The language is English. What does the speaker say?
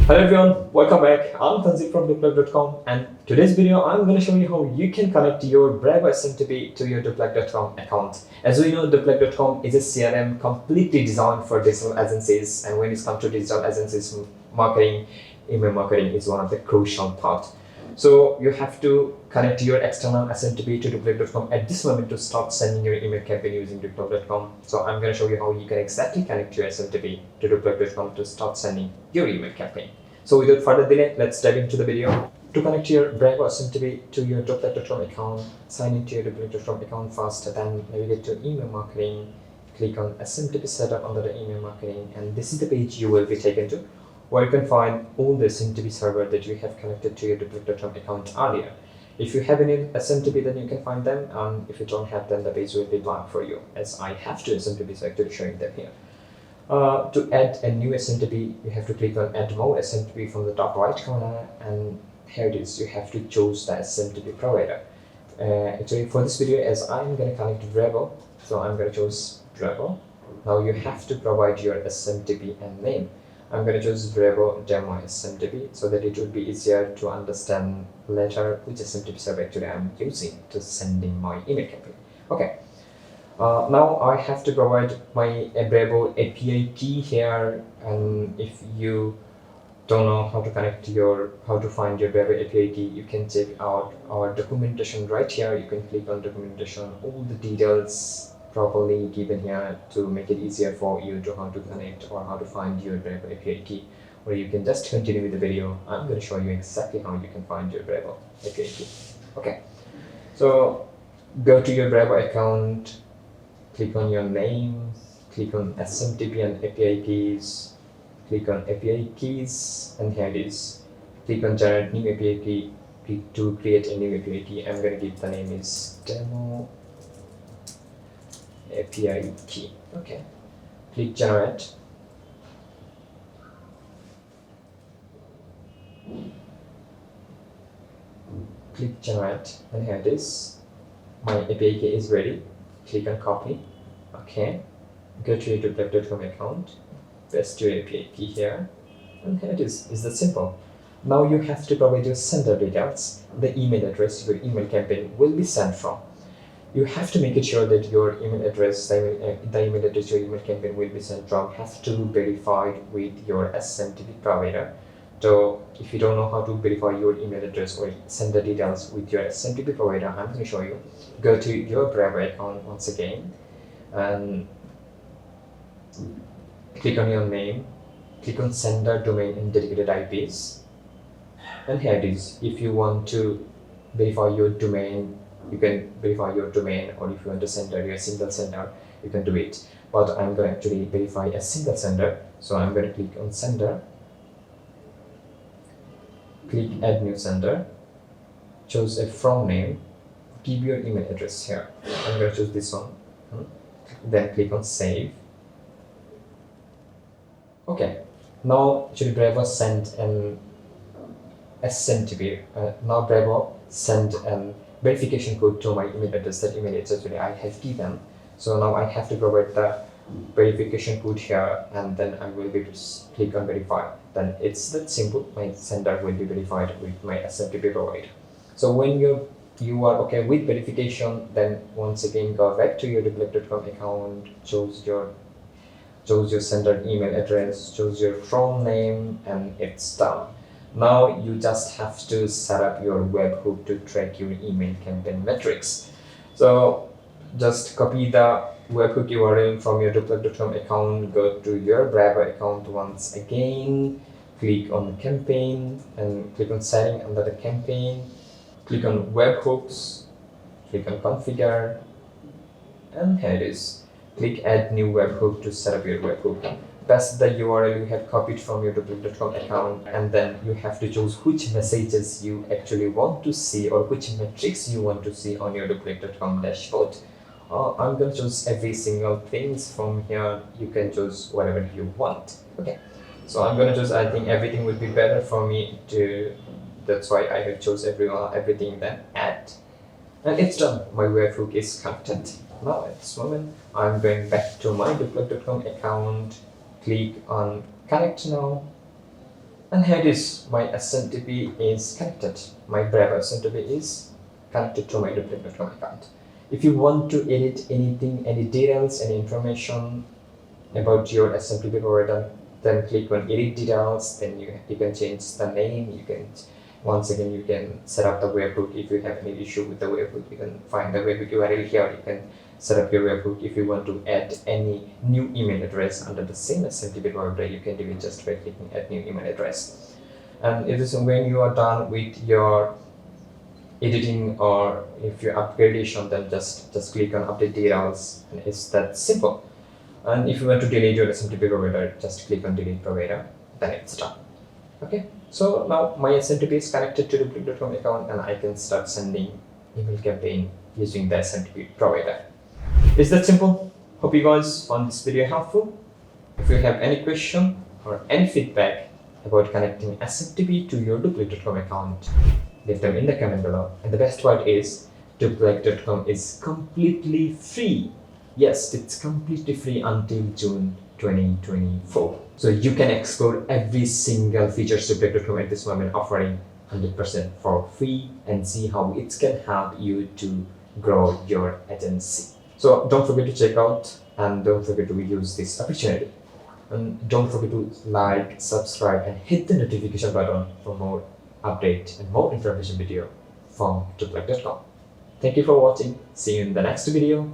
Hello everyone, welcome back. I'm Tanzip from Doplac.com, and today's video I'm going to show you how you can connect your Brevo SMTP to your Doplac.com account. As we know, Doplac.com is a CRM completely designed for digital agencies, and when it comes to digital agencies marketing, email marketing is one of the crucial part. So you have to connect your external SMTP to Doplac.com at this moment to start sending your email campaign using Doplac.com. So I'm going to show you how you can exactly connect your SMTP to Doplac.com to start sending your email campaign. So without further delay, let's dive into the video. To connect your Brevo SMTP to your Doplac.com account, sign into your Doplac.com account first, then navigate to email marketing, click on SMTP setup under the email marketing, and this is the page you will be taken to, where you can find all the SMTP server that you have connected to your Doplac.com account earlier. If you have any SMTP, then you can find them, and if you don't have them, the page will be blank for you, as I have two SMTPs actually showing them here. To add a new SMTP, you have to click on Add More SMTP from the top right corner, and here it is. You have to choose the SMTP provider. Actually, for this video, as I'm going to connect to Brevo, so I'm going to choose Brevo. Now you have to provide your SMTP and name. I'm going to choose Brevo Demo SMTP so that it would be easier to understand later which SMTP server actually I'm using to sending my email campaign. Okay. Now I have to provide my Brevo API key here, and if you don't know how to how to find your Brevo API key, you can check out our documentation right here. You can click on documentation, all the details properly given here to make it easier for you to how to connect or how to find your Brevo API key. Or you can just continue with the video. I'm going to show you exactly how you can find your Brevo API key. Okay, so go to your Brevo account. Click on your name, click on SMTP and API keys, click on API keys, and here it is. Click on generate new API key. Click to create a new API key. I'm going to give the name is Demo API key. Okay. Click generate. Click generate, and here it is. My API key is ready. Click on copy. Okay. Go to your Doplac.com account. Paste your API key here. And here it is. It's that simple. Now you have to provide your sender details, the email address your email campaign will be sent from. You have to make it sure that your email address, the email address your email campaign will be sent from, has to be verified with your SMTP provider. So if you don't know how to verify your email address or sender details with your SMTP provider, I'm going to show you. Go to your Brevo account once again and click on your name, click on sender domain and dedicated IPs, and here it is. If you want to verify your domain, you can verify your domain, or if you want to sender your single sender, you can do it. But I'm going to actually verify a single sender, so I'm going to click on sender, click add new sender, choose a from name, give your email address here. I'm going to choose this one. Then click on save. Okay, now actually Brevo sent an SMTP. Now Brevo sent a verification code to my email address. That email address actually I have given. So now I have to provide the verification code here, and then I will be able to click on verify. Then it's that simple. My sender will be verified with my SMTP provider. So when you are okay with verification, then once again go back to your Doplac.com account, choose your sender email address, choose your from name, and it's done. Now you just have to set up your webhook to track your email campaign metrics. So just copy the webhook URL from your Doplac.com account, go to your Brevo account once again, click on campaign and click on setting under the campaign. Click on webhooks, click on configure, and here it is. Click add new webhook to set up your webhook. Paste the URL you have copied from your Doplac.com account, and then you have to choose which messages you actually want to see or which metrics you want to see on your Doplac.com dashboard. I'm going to choose every single things from here. You can choose whatever you want. Okay, so I'm going to choose, I think everything would be better for me to. That's why I have chose everything, then add, and it's done. My webhook is connected. Now at this moment, I'm going back to my Doplac.com account. Click on connect now, And here it is, my SMTP is connected. My Brevo SMTP is connected to my Doplac.com account. If you want to edit anything, any details, any information about your SMTP provider, then click on edit details. Then you can change the name. You can once again you can set up the webhook. If you have any issue with the webhook, you can find the webhook URL here. You can set up your webhook. If you want to add any new email address under the same SMTP provider, you can do it just by clicking add new email address. And it is when you are done with your editing or if your upgradation, then just click on update details, and it's that simple. And if you want to delete your SMTP provider, just click on delete provider, then it's done. Okay, so now my SMTP is connected to the Doplac.com account, and I can start sending email campaign using the SMTP provider. Is that simple? Hope you guys found this video helpful. If you have any question or any feedback about connecting SMTP to your Doplac.com account, leave them in the comment below. And the best part is, Doplac.com is completely free. Yes, it's completely free until June 2024. So you can explore every single feature Doplac.com at this moment, offering 100% for free, and see how it can help you to grow your agency. So don't forget to check out, and don't forget to use this opportunity. And don't forget to like, subscribe, and hit the notification button for more update and more information video from Doplac.com. Thank you for watching. See you in the next video.